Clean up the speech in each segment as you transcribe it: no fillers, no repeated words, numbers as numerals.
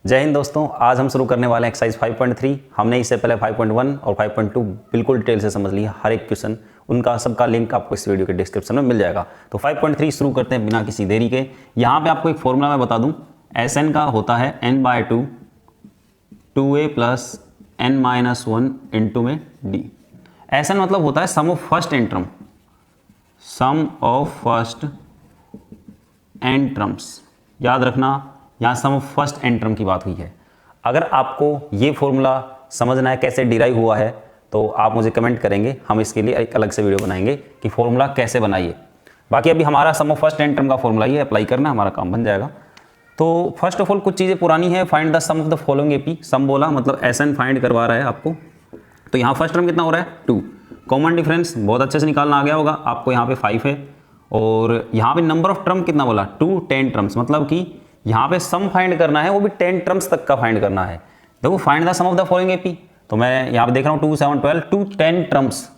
जय हिंद दोस्तों, आज हम शुरू करने वाले हैं एक्सरसाइज 5.3। हमने इससे पहले 5.1 और 5.2 बिल्कुल डिटेल से समझ लिया। हर एक क्वेश्चन उनका सबका लिंक आपको इस वीडियो के डिस्क्रिप्शन में मिल जाएगा। तो 5.3 शुरू करते हैं बिना किसी देरी के। यहाँ पे आपको एक फॉर्मूला मैं बता दूं, Sn का होता है n/2 2a plus n-1 into में d। Sn मतलब होता है sum of first N term, sum of first N terms. याद रखना, यहाँ sum of first N term की बात हुई है। अगर आपको ये फॉर्मूला समझना है कैसे डिराइव हुआ है तो आप मुझे कमेंट करेंगे, हम इसके लिए एक अलग से वीडियो बनाएंगे कि फॉर्मूला कैसे बनाइए। बाकी अभी हमारा सम ऑफ फर्स्ट एन टर्म का फॉर्मूला ये अप्लाई करना, हमारा काम बन जाएगा। तो फर्स्ट ऑफ ऑल कुछ चीज़ें पुरानी है। Find the sum of the following AP. Sum बोला मतलब Sn फाइंड करवा रहा है आपको। तो यहाँ फर्स्ट टर्म कितना हो रहा है 2। कॉमन डिफरेंस बहुत अच्छे से निकालना आ गया होगा आपको। यहाँ पे 5 है और यहाँ पे नंबर ऑफ टर्म कितना बोला 2, 10 टर्म्स। मतलब कि यहाँ पे सम फाइंड करना है, वो भी 10 टर्म्स तक का फाइंड करना है। देखो find the sum of the following AP, तो मैं यहाँ पे देख रहा हूँ 2, 7, 12 2, 10 टर्म्स।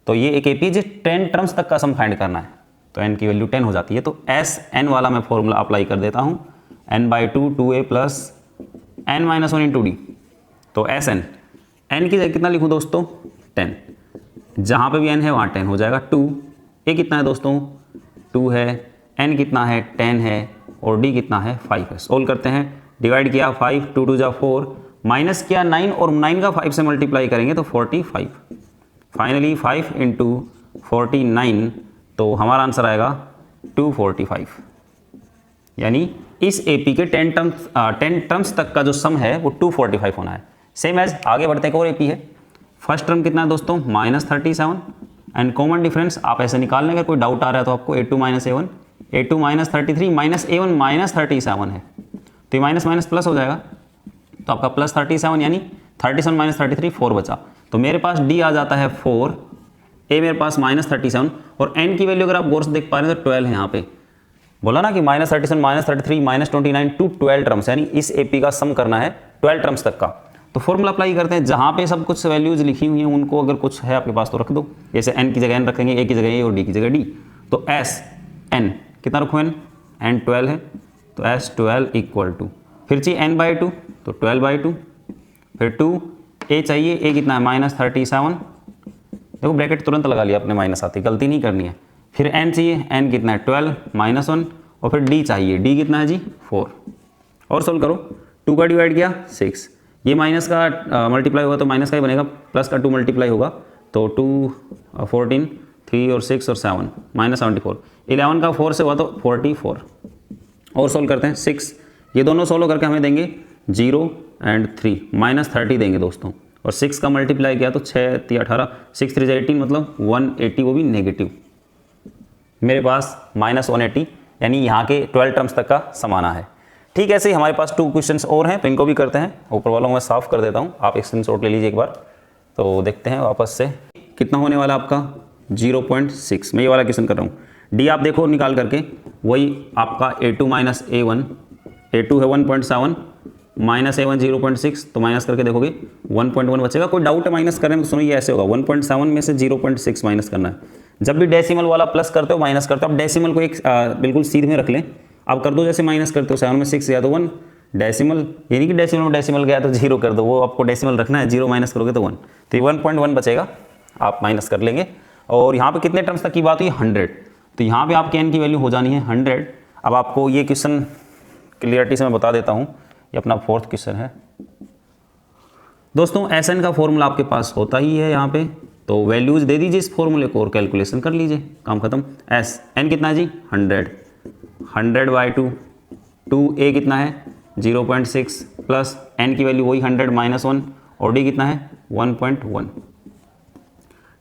तो ये एक एपी जो 10 टर्म्स तक का सम फाइंड करना है, तो n की वैल्यू 10 हो जाती है। तो Sn वाला मैं फॉर्मूला अप्लाई कर देता हूँ, n/2 2a plus n-1 into d। तो Sn n की जगह कितना लिखूँ दोस्तों 10, जहाँ पे भी n है वहाँ 10 हो जाएगा। 2 a कितना है दोस्तों 2 है, n कितना है 10 है और d कितना है 5 है। सोल्व करते हैं, डिवाइड किया 5, 2 2 जा 4, माइनस किया 9 और 9 का 5 से मल्टीप्लाई करेंगे तो 45। फाइनली 5 इंटू 49, तो हमारा आंसर आएगा 245। यानी इस एपी के 10 टर्म्स तक का जो सम है वो 245 होना है। सेम एज आगे बढ़ते हैं, और एपी है। फर्स्ट टर्म कितना है दोस्तों -37 एंड कॉमन डिफरेंस आप ऐसे निकालने, अगर कोई डाउट आ रहा है तो आपको a2 - a1, a2 -33 -a1 -37 है, तो ये माइनस माइनस प्लस हो जाएगा, तो आपका +37 यानी 37 - 33 4 बचा। तो मेरे पास d आ जाता है 4, a मेरे पास -37 और n की वैल्यू अगर आप गौर से देख पा रहे हैं तो 12 है। यहाँ पे बोला ना कि -37 -33 -29 टू 12 टर्म्स, यानी इस एपी का सम करना है 12 टर्म्स तक का। तो फॉर्मूला अप्लाई करते हैं, जहाँ पे सब कुछ वैल्यूज लिखी हुई हैं उनको अगर कुछ है आपके पास तो रख दो। जैसे n की जगह n रखेंगे, a की जगह a और d की जगह d। तो Sn कितना रखूँ n 12 है, तो S12 इक्वल टू, फिर चाहिए n/2 तो 12/2, फिर 2 a चाहिए, a कितना है -37। देखो ब्रैकेट तुरंत लगा लिया अपने, माइनस आती, गलती नहीं करनी है। फिर n चाहिए, n कितना है 12 -1 और फिर d चाहिए, d कितना है जी 4। और सोल्व करो, 2 का डिवाइड किया 6, ये माइनस का मल्टीप्लाई होगा तो माइनस का ही बनेगा, प्लस का 2 मल्टीप्लाई होगा तो 2 14 3 और 6 और 7 -74, 11 का 4 से हुआ तो 44। और सोल्व करते हैं 6, ये दोनों सोल्व करके हमें देंगे 0 और 3 -30 देंगे दोस्तों। और 6 का मल्टीप्लाई किया तो 6 3 18, 6 3 18 मतलब 180, वो भी नेगेटिव। मेरे पास -180, यानी यहाँ के 12 टर्म्स तक का समाना है। ठीक है, ऐसे ही हमारे पास 2 क्वेश्चंस और हैं, तो इनको भी करते हैं। ऊपर वालों को मैं साफ कर देता हूँ, आप एक स्क्रीनशॉट ले लीजिए एक बार। तो देखते हैं वापस से कितना होने वाला आपका 0.6। मैं ये वाला क्वेश्चन कर रहा हूँ। डी आप देखो निकाल करके, वही आपका a2 - a1, a2 है 1.7 -a1 0.6, तो माइनस करके देखोगे 1.1 बचेगा। कोई डाउट है माइनस करने में तो सुनो, ये ऐसे होगा 1.7 में से 0.6 माइनस करना है। जब भी डेसिमल वाला प्लस करते हो माइनस करते हो, अब डेसिमल को एक बिल्कुल सीध में रख लें। अब कर दो जैसे माइनस करते हो, 7 में 6 गया तो 1, डेसिमल यानी कि डेसिमल में डेसिमल गया तो 0 कर दो, वो आपको डेसिमल रखना है, 0 माइनस करोगे तो 1, तो ये 1.1 बचेगा, आप माइनस कर लेंगे। और यहाँ पे कितने टर्म्स तक की बात हुई 100, तो यहाँ पे आपके n की वैल्यू हो जानी है 100। अब आपको ये क्वेश्चन क्लियरिटी से मैं बता देता हूँ, ये अपना 4th क्वेश्चन है दोस्तों। Sn का फॉर्मूला आपके पास होता ही है यहाँ पे, तो वैल्यूज दे दीजिए इस फॉर्मूले को और कैलकुलेशन कर लीजिए, काम खत्म। Sn कितना है जी 100/2, 2a कितना है 0.6 प्लस n की वैल्यू वही 100 -1 और d कितना है 1.1।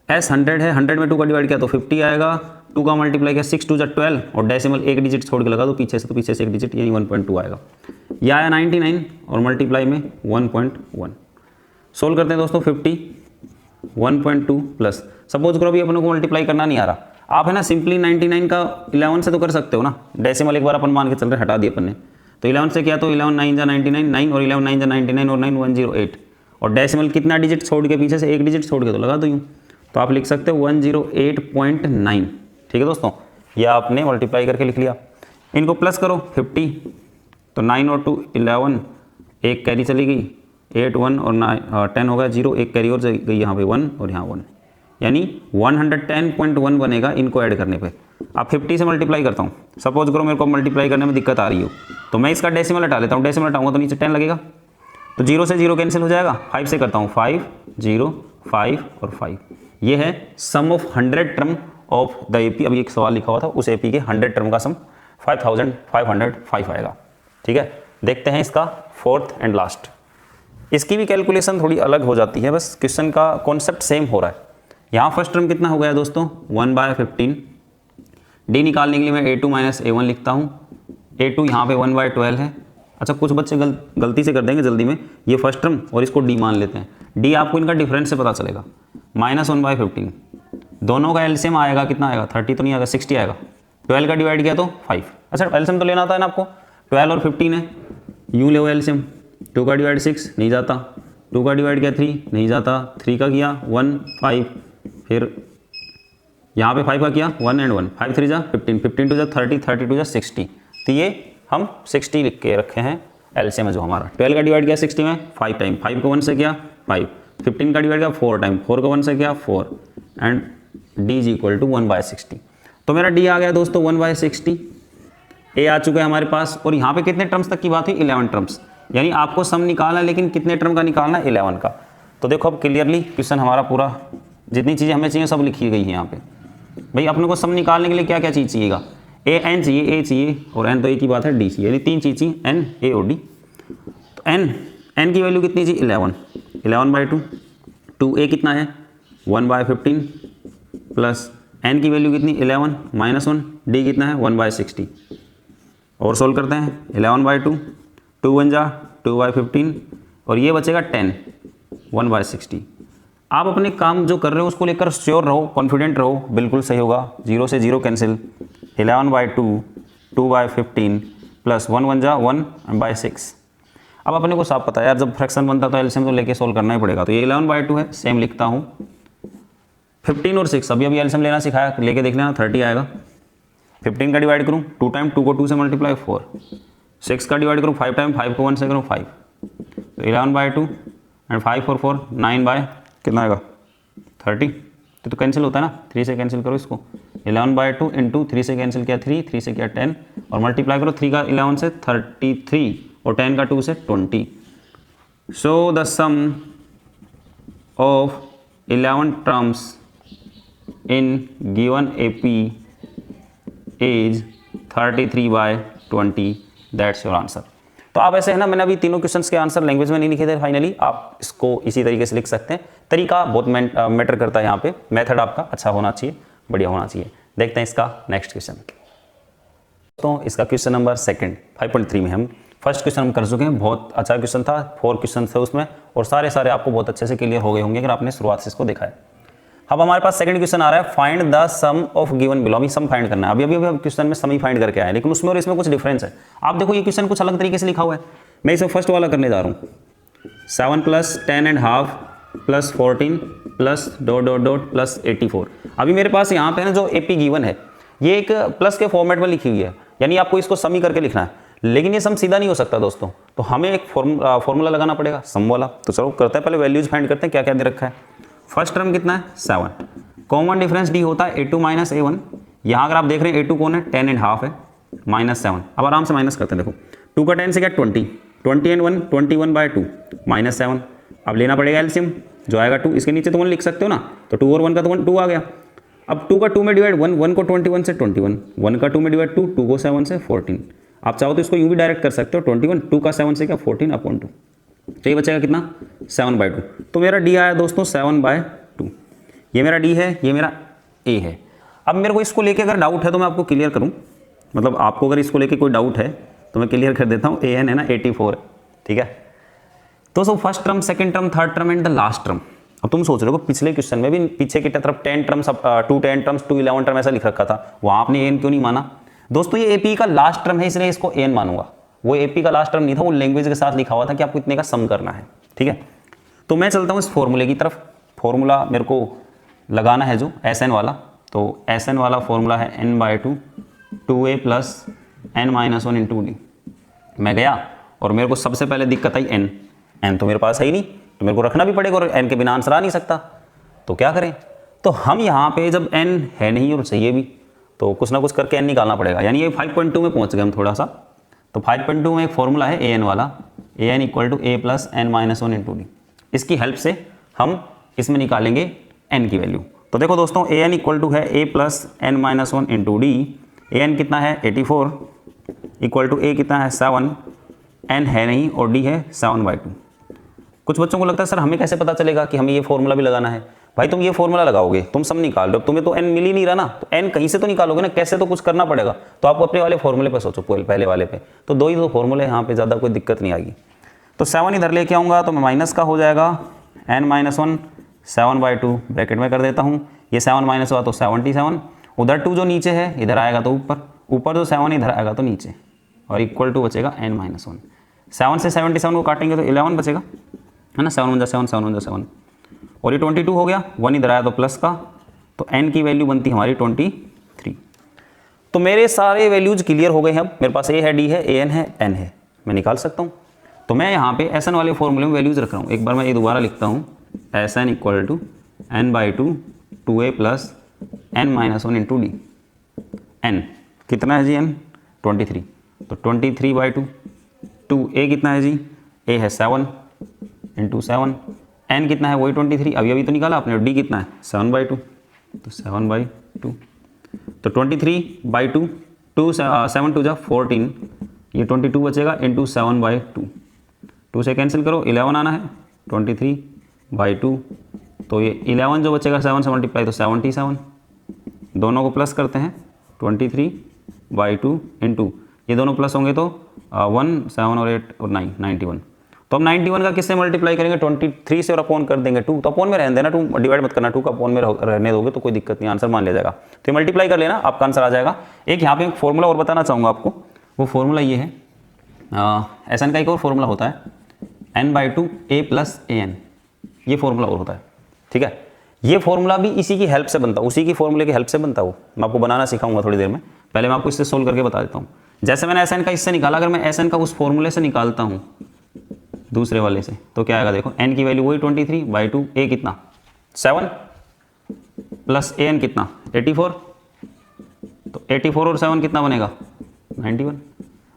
S 100 है, 100 में 2 का डिवाइड किया तो 50 आएगा, 2 का मल्टीप्लाई किया 6 2 जा 12 और डेसिमल एक डिजिट छोड़ के लगा दो पीछे से, तो पीछे से एक डिजिट यानी 1.2 आएगा। यह आया 99 और मल्टीप्लाई में 1.1। सोल्व करते हैं दोस्तों, 50 1.2 प्लस, सपोज करो अभी अपने को मल्टीप्लाई करना नहीं आ रहा, आप है ना सिंपली 99 का 11 से तो कर सकते हो ना। डेसिमल एक बार अपन मान के चल रहे, हटा दिए अपन ने, तो 11 से किया तो 11 9 जा 99, 9 और 11 9 जा 99 और 9 108 और डेसिमल कितना डिजिट छोड़ के पीछे से एक डिजिट छोड़ के तो लगा दो यूँ, तो आप लिख सकते हो 108.9। ठीक है दोस्तों, यह आपने मल्टीप्लाई करके लिख लिया। इनको प्लस करो 50, तो 9 और 2 11 एक कैरी चली गई, 8 1 और 9 10 हो गया 0, एक कैरी और चली गई यहाँ पे 1 और यहाँ 1, यानी 110.1 बनेगा इनको ऐड करने पे। अब 50 से मल्टीप्लाई करता हूँ, सपोज करो मेरे को मल्टीप्लाई करने में दिक्कत आ रही हो तो मैं इसका डेसिमल हटा लेता हूँ, डेसिमल हटाऊंगा तो नीचे 10 लगेगा, तो 0 से 0 कैंसिल हो जाएगा। 5 से करता हूँ, 5 0 5 और 5, ये है sum of 100 term of the AP. अभी एक सवाल लिखा हुआ था, उस एपी के 100 टर्म का सम 5505 आएगा। ठीक है, देखते हैं इसका फोर्थ एंड लास्ट। इसकी भी कैलकुलेशन थोड़ी अलग हो जाती है, बस क्वेश्चन का कॉन्सेप्ट सेम हो रहा है। यहाँ फर्स्ट टर्म कितना हो गया दोस्तों 1/15, डी निकालने के लिए मैं a2 माइनस a1 लिखता हूँ, a2 यहाँ पे 1/12 है। अच्छा कुछ बच्चे गलती से कर देंगे जल्दी में, ये फर्स्ट टर्म और इसको डी मान लेते हैं, डी आपको इनका डिफरेंस से पता चलेगा, -1/15, दोनों का एलसीएम आएगा कितना आएगा 30 तो नहीं आएगा 60 आएगा, 12 का डिवाइड किया तो 5। अच्छा एलसीएम तो लेना आता है ना आपको, 12 और 15 है, यूँ ले एलसीएम, 2 का डिवाइड 6 नहीं जाता, 2 का डिवाइड किया 3 नहीं जाता, 3 का किया 1 5, फिर यहाँ पे 5 का किया 1 एंड 1, 5 3 जा 15, 15 2 जा 30, 30 2 जा 60, तो ये हम 60 लिख के रखे हैं एलसीएम जो हमारा। 12 का डिवाइड किया 60 में 5 टाइम, 5 को 1 से किया 5, 15 का डिवाइड किया 4 टाइम, 4 को 1 से किया 4, and D is equal to 1/60। तो मेरा डी आ गया दोस्तों 1/60, ए आ चुका है हमारे पास। और यहाँ पे कितने टर्म्स तक की बात हुई 11 टर्म्स, यानी आपको सम निकालना है लेकिन कितने टर्म का निकालना है 11 का। तो देखो अब क्लियरली क्वेश्चन हमारा पूरा, जितनी चीज़ें हमें चाहिए सब लिखी गई है यहाँ पे। भाई अपने को सम निकालने के लिए क्या क्या चीज़ चाहिएगा, एन चाहिए, ए चाहिए, और एन तो एक ही बात है डी चाहिए, यानी 3 चीज़ चाहिए एन ए और डी। तो एन की वैल्यू कितनी चाहिए 11/2, 2a कितना है 1/15 प्लस एन की वैल्यू कितनी 11 -1, डी कितना है 1/60। और सोल्व करते हैं 11/2, 2 1 जा 2/15 और ये बचेगा 10 1/60। आप अपने काम जो कर रहे हो उसको लेकर श्योर रहो, कॉन्फिडेंट रहो, बिल्कुल सही होगा। 0 से 0 कैंसिल, 11/2 2/15 प्लस 1 1 जा 1/6। अब अपने को साफ पता है यार, जब फ्रैक्शन बनता है तो एलसीएम तो लेके सोल्व करना ही पड़ेगा। तो ये 11/2 है, सेम लिखता हूँ। 15 और 6 अभी एलसीएम लेना सिखाया, लेके देख लेना 30 आएगा। 15 का डिवाइड करूँ 2 टाइम, 2 को 2 से मल्टीप्लाई 4, 6 का डिवाइड करूँ 5 टाइम, 5 को 1 से करूँ 5, तो 11/2 एंड 5 और 4 9 कितना आएगा 30। तो कैंसिल होता है ना, 3 से कैंसिल करो इसको, 11/2 इंटू 3 से कैंसिल किया 3, 3 से किया 10 और मल्टीप्लाई करो 3 का 11 से 33 और 10 का 2 से 20। So the sum of 11 terms in given AP is 33/20, that's your answer. तो आप ऐसे है ना, मैंने अभी तीनों क्वेश्चंस के आंसर लैंग्वेज में नहीं लिखे थे फाइनली, आप इसको इसी तरीके से लिख सकते हैं। तरीका बहुत मैटर करता है यहाँ पे, मेथड आपका अच्छा होना चाहिए, बढ़िया होना चाहिए। देखते हैं इसका नेक्स्ट क्वेश्चन। तो इसका क्वेश्चन नंबर 2 5.3 में हम फर्स्ट क्वेश्चन हम कर चुके हैं। बहुत अच्छा क्वेश्चन था, 4 क्वेश्चन थे उसमें और सारे आपको बहुत अच्छे से क्लियर हो गए होंगे अगर आपने शुरुआत से इसको देखा है। अब हमारे पास सेकंड क्वेश्चन आ रहा है, find the sum of given below. अभी सम फाइंड करना है, अभी क्वेश्चन में सम ही फाइंड करके आया, लेकिन उसमें और इसमें कुछ डिफरेंस है। आप देखो ये क्वेश्चन कुछ अलग तरीके से लिखा हुआ है, मैं इसे फर्स्ट वाला करने जा रहा हूँ। 7 + 10.5 + 14 + ... + 84। अभी मेरे पास यहाँ पे ना जो एपी गिवन है ये एक प्लस के फॉर्मेट में लिखी हुई है, यानी आपको इसको सम ही करके लिखना है, लेकिन ये सम सीधा नहीं हो सकता दोस्तों, तो हमें एक फॉर्मूला लगाना पड़ेगा सम वाला। तो चलो करते हैं, पहले वैल्यूज फाइंड करते हैं क्या क्या दे रखा है। फर्स्ट टर्म कितना है 7, कॉमन डिफरेंस डी होता है a2 - a1। यहाँ अगर आप देख रहे हैं a2 कौन है 10.5 है, -7। अब आराम से माइनस करते हैं, देखो 2 का 10 से क्या 20, 20 and 1 21/2 -7। अब लेना पड़ेगा एलसीएम, जो आएगा 2, इसके नीचे तो 1 लिख सकते हो ना, तो 2 और 1 का तो 2 आ गया। अब 2 का 2 में डिवाइड 1, 1 को 21 से 21, 1 का 2 में डिवाइड 2, 2 को 7 से 14। आप चाहो तो इसको यूँ भी डायरेक्ट कर सकते हो, 21, 2 का 7 से क्या 14/2, तो ये बचेगा कितना 7/2। तो मेरा डी आया दोस्तों 7/2। ये मेरा डी है, ये मेरा ए है। अब मेरे को इसको लेके अगर डाउट है तो मैं आपको क्लियर करूं, मतलब आपको अगर इसको लेके कोई डाउट है तो मैं क्लियर कर देता हूं। an है ना 84 है, ठीक है। तो so first term, second term, third term and the last term. अब तुम सोच रहे हो पिछले क्वेश्चन में भी पीछे की तरफ 10 टर्म्स, 2 10 टर्म्स, 2 11 टर्म ऐसा लिख रखा था, वहां आपने an क्यों नहीं माना दोस्तों? ये एपी का लास्ट टर्म है इसलिए इसको an मानूंगा। वो एपी का लास्ट टर्म नहीं था, वो लैंग्वेज के साथ लिखा हुआ था कि आपको इतने का सम करना है, ठीक है। तो मैं चलता हूँ इस फॉर्मूले की तरफ। फॉर्मूला मेरे को लगाना है जो Sn वाला, तो Sn वाला फॉर्मूला है n/2 2a + n - 1 × d। मैं गया और मेरे को सबसे पहले दिक्कत आई एन, एन तो मेरे पास है ही नहीं, तो मेरे को रखना भी पड़ेगा और एन के बिना आंसर आ नहीं सकता, तो क्या करें। तो हम यहाँ पे जब एन है नहीं और चाहिए भी, तो कुछ ना कुछ करके एन निकालना पड़ेगा। यानी ये 5.2 में पहुँच गए हम थोड़ा सा। तो 5.2 में एक फॉर्मूला है ए एन वाला, A N equal to A plus N minus one into D. इसकी हेल्प से हम इसमें निकालेंगे एन की वैल्यू। तो देखो दोस्तों, ए एन इक्वल टू है A plus N minus one into D. A N कितना है 84 इक्वल टू ए कितना है 7, एन है नहीं और डी है 7/2। कुछ बच्चों को लगता है सर हमें कैसे पता चलेगा कि हमें ये फॉर्मूला भी लगाना है। भाई तुम ये फॉर्मूला लगाओगे, तुम सब निकाल रहे हो, तुम्हें तो एन मिल ही नहीं रहा ना, तो एन कहीं से तो निकालोगे ना, कैसे तो कुछ करना पड़ेगा। तो आप अपने वाले फॉर्मूले पे सोचो, पहले वाले पे। तो दो ही दो फॉर्मूले, यहाँ पे ज़्यादा कोई दिक्कत नहीं आएगी। तो 7 इधर लेके आऊँगा तो माइनस का हो जाएगा एन माइनस वन 7/2 ब्रैकेट में कर देता हूँ। ये 7 माइनस हुआ तो 77, उधर 2 जो नीचे है इधर आएगा तो ऊपर जो 7 इधर आएगा तो नीचे, और इक्वल टू बचेगा एन माइनस वन। 7 से 77 को काटेंगे तो 11 बचेगा, है ना। 7 1 7 7 1 7, और ये 22 हो गया, 1 इधर आया तो प्लस का, तो n की वैल्यू बनती है हमारी 23। तो मेरे सारे वैल्यूज क्लियर हो गए हैं। अब मेरे पास ए है, डी है, ए एन है, एन है, मैं निकाल सकता हूँ। तो मैं यहाँ पे एस एन वाले फॉर्मूले में वैल्यूज रख रहा हूँ। एक बार मैं ये दोबारा लिखता हूँ, S N equal to n/2 2a plus n minus one into D. N कितना है जी, n 23, तो 23/2। 2a कितना है जी, a है 7 इंटू 7, n कितना है वही 23, अभी तो निकाला आपने। d कितना है 7/2, तो 7/2, तो 23/2, 7 2 जा 14, ये 22 बचेगा इंटू 7/2। 2 से कैंसिल करो, 11 आना है, 23/2, तो ये 11 जो बचेगा 7 से मल्टीप्लाई तो 77, दोनों को प्लस करते हैं, 23/2 इंटू ये दोनों प्लस होंगे तो 1 7 और 8 और 9 91। तो हम 91 का किससे मल्टीप्लाई करेंगे, 23 से, और अपॉन कर देंगे 2, तो अपॉन में रहने देना, 2 डिवाइड मत करना, 2 का अपॉन में रहने दोगे तो कोई दिक्कत नहीं, आंसर मान लिया जाएगा। तो मल्टीप्लाई कर लेना, आपका आंसर आ जाएगा। एक यहाँ पे एक फॉर्मूला और बताना चाहूँगा आपको, वो फॉर्मूला ये है, एस एन का एक और फॉर्मूला होता है n/2 a plus A N, ये फॉर्मूला और होता है, ठीक है। ये फॉर्मूला भी इसी की हेल्प से बनता है, उसी की फॉर्मूले की हेल्प से बनता है वो। मैं आपको बनाना सिखाऊंगा थोड़ी देर में, पहले मैं आपको इससे सोल्व करके बता देता हूँ। जैसे मैंने एस एन का इससे निकाला, अगर मैं एस एन का उस फॉर्मूले से निकालता हूँ दूसरे वाले से, तो क्या आएगा देखो, n की वैल्यू वही 23/2, a कितना 7 प्लस ए एन कितना 84, तो 84 और 7 कितना बनेगा 91।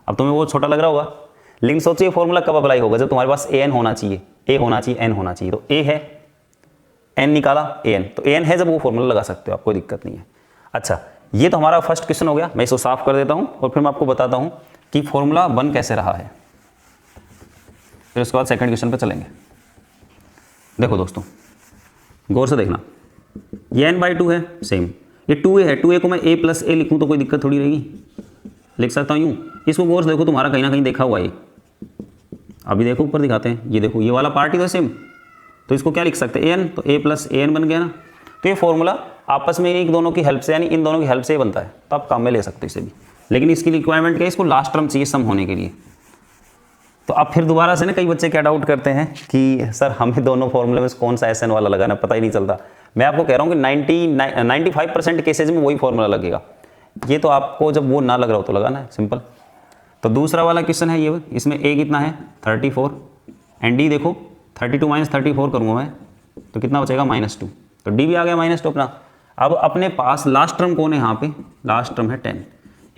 अब तुम्हें वो छोटा लग रहा होगा, लेकिन सोचिए फॉर्मूला कब अप्लाई होगा, जब तुम्हारे पास ए एन होना चाहिए, ए होना चाहिए, एन होना चाहिए। तो ए है, एन निकाला, ए एन, तो ए एन है जब वो फॉर्मूला लगा सकते हो आप, कोई दिक्कत नहीं है। अच्छा, ये तो हमारा फर्स्ट क्वेश्चन हो गया, मैं इसको साफ कर देता हूँ और फिर मैं आपको बताता हूँ कि फॉर्मूला बन कैसे रहा है, फिर उसके बाद सेकंड क्वेश्चन पे चलेंगे। देखो दोस्तों, गौर से देखना, ये n/2 है, सेम, ये 2a है, 2a को मैं a प्लस ए लिखूँ तो कोई दिक्कत थोड़ी रहेगी, लिख सकता हूँ यूँ। इसको गौर से देखो, तुम्हारा कहीं ना कहीं देखा हुआ है, अभी देखो ऊपर दिखाते हैं, ये देखो ये वाला पार्ट ही तो सेम, तो इसको क्या लिख सकते हैं, an, तो a प्लस ए एन बन गया ना। तो ये फॉर्मूला आपस में एक दोनों की हेल्प से, यानी इन दोनों की हेल्प से ही बनता है, तो आप काम में ले सकते हो इसे भी, लेकिन इसकी रिक्वायरमेंट क्या है, इसको लास्ट टर्म चाहिए सम होने के लिए। तो अब फिर दोबारा से ना कई बच्चे क्या डाउट करते हैं कि सर हमें दोनों फॉर्मूले में कौन सा एस एन वाला लगाना, पता ही नहीं चलता। मैं आपको कह रहा हूँ कि 95% केसेज में वही फॉर्मूला लगेगा, ये तो आपको जब वो ना लग रहा हो तो लगाना है, सिंपल। तो दूसरा वाला क्वेश्चन है ये, इसमें a कितना है 34 एंड d देखो 32 माइनस 34 करूँगा मैं, तो कितना बचेगा -2, तो d भी आ गया -2 अपना। अब अपने पास लास्ट टर्म कौन है, यहाँ पे लास्ट टर्म है 10,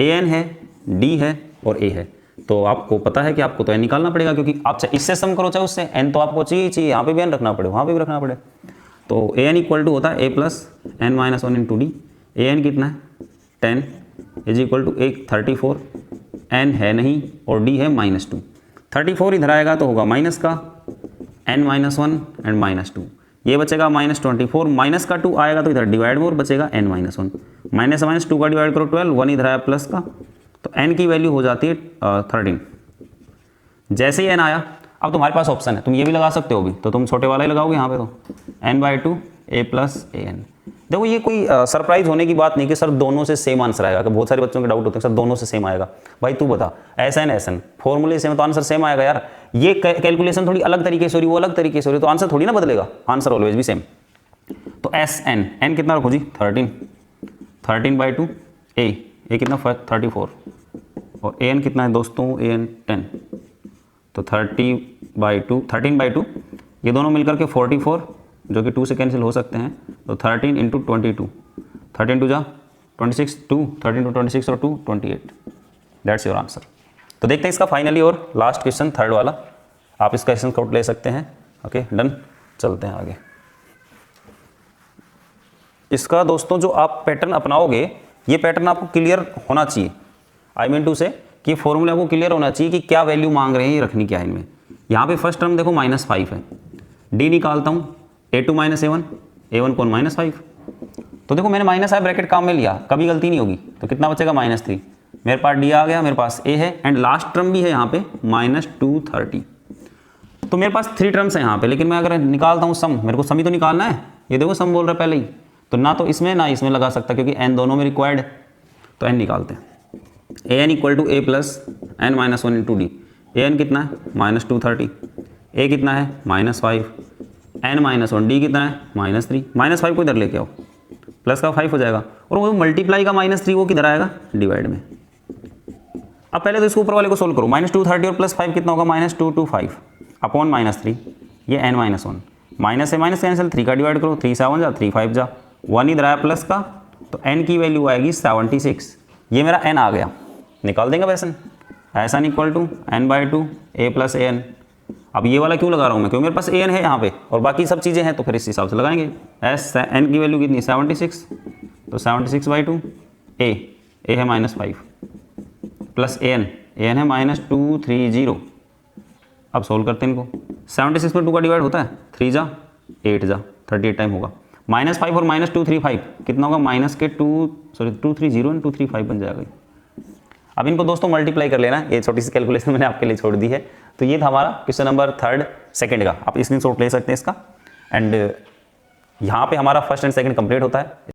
an है, d है और a है। तो आपको पता है कि आपको तो n निकालना पड़ेगा, क्योंकि आप चाहे इससे सम करो चाहे उससे, n तो आपको चाहिए, यहाँ पे भी n रखना पड़े, वहाँ पे भी रखना पड़े। तो an इक्वल टू होता है a plus n minus one into D. an कितना है 10 इज इक्वल टू 34, n है नहीं और d है -2। 34 इधर आएगा तो होगा माइनस का n माइनस वन एंड -2, ये बचेगा -24, माइनस का 2 आएगा तो इधर डिवाइड में और बचेगा n माइनस वन, माइनस 2 का डिवाइड करो 12, 1 इधर आया प्लस का, तो n की वैल्यू हो जाती है 13। जैसे ही n आया, अब तुम्हारे पास ऑप्शन है, तुम ये भी लगा सकते हो भी, तो तुम छोटे वाला ही लगाओगे यहाँ पे, तो n/2 a plus A N. देखो ये कोई सरप्राइज होने की बात नहीं कि सर दोनों से सेम आंसर आएगा, कि बहुत सारे बच्चों के डाउट होते हैं सर दोनों से सेम आएगा। भाई तू बता, एस एन फॉर्मूले सेम तो आंसर सेम आएगा यार, ये कैलकुलेशन थोड़ी अलग तरीके से हो रही, वो अलग तरीके से हो रही, तो आंसर थोड़ी ना बदलेगा, आंसर ऑलवेज भी सेम। तो एस एन कितना रखो जी 13/2 ए कितना 34 और ए एन कितना है दोस्तों, ए एन 10, तो 13/2, ये दोनों मिलकर के 44, जो कि 2 से कैंसिल हो सकते हैं, तो 13 × 22, 13 2 जा 26, 2 13 2 26 और 2 28, दैट्स योर आंसर। तो देखते हैं इसका फाइनली और लास्ट क्वेश्चन, थर्ड वाला, आप इसका क्वेश्चन आउट ले सकते हैं। ओके डन, चलते हैं आगे। इसका दोस्तों जो आप पैटर्न अपनाओगे, ये पैटर्न आपको क्लियर होना चाहिए, आई मीन टू से कि फॉर्मूला आपको क्लियर होना चाहिए कि क्या वैल्यू मांग रहे हैं, ये रखनी क्या है इनमें। यहाँ पे फर्स्ट टर्म देखो -5 है, डी निकालता हूँ, a2 - a1, a1 कौन -5, तो देखो मैंने माइनस आई ब्रैकेट काम में लिया, कभी गलती नहीं होगी, तो कितना बचेगा -3, मेरे पास डी आ गया, मेरे पास ए है एंड लास्ट टर्म भी है यहाँ पे -230, तो मेरे पास 3 टर्म्स हैं यहाँ पे, लेकिन मैं अगर निकालता हूँ सम, मेरे को सम ही तो निकालना है, ये देखो सम बोल रहा है पहले ही, तो ना तो इसमें ना इसमें लगा सकता क्योंकि n दोनों में रिक्वायर्ड है, तो n निकालते हैं। an = a + n - 1 × d, an कितना है -230, a कितना है -5, n - 1, d कितना है -3, -5 को इधर लेके आओ, प्लस का 5 हो जाएगा, और वो मल्टीप्लाई का -3 वो किधर आएगा डिवाइड में। अब पहले तो इसको ऊपर वाले को सोल्व करो, -230 और +5 कितना होगा -225 अपॉन -3, ये n - 1, माइनस से माइनस कैंसिल, 3 का डिवाइड करो, 3 7 जा 3 5 जा, 1 इधर आया प्लस का, तो n की वैल्यू आएगी 76, ये मेरा n आ गया, निकाल देंगे वैसे, ऐसा n = n/2 a + an। अब ये वाला क्यों लगा रहा हूँ मैं, क्योंकि मेरे पास an है यहाँ पे और बाकी सब चीज़ें हैं, तो फिर इस हिसाब से लगाएंगे। n की वैल्यू कितनी 76, तो 76/2 a है -5 प्लस an है -230। अब सोल्व करते हैं इनको, 76 में 2 का डिवाइड होता है, 3 जा 8 जा 38 टाइम होगा, -5 और -235 कितना होगा, -230 और 235 बन जाएगा। अब इनको दोस्तों मल्टीप्लाई कर लेना, ये छोटी सी कैलकुलेशन मैंने आपके लिए छोड़ दी है। तो ये था हमारा क्वेश्चन नंबर 3rd सेकंड का, आप स्क्रीनशॉट ले सकते हैं इसका, एंड यहाँ पे हमारा फर्स्ट एंड सेकंड कंप्लीट होता है।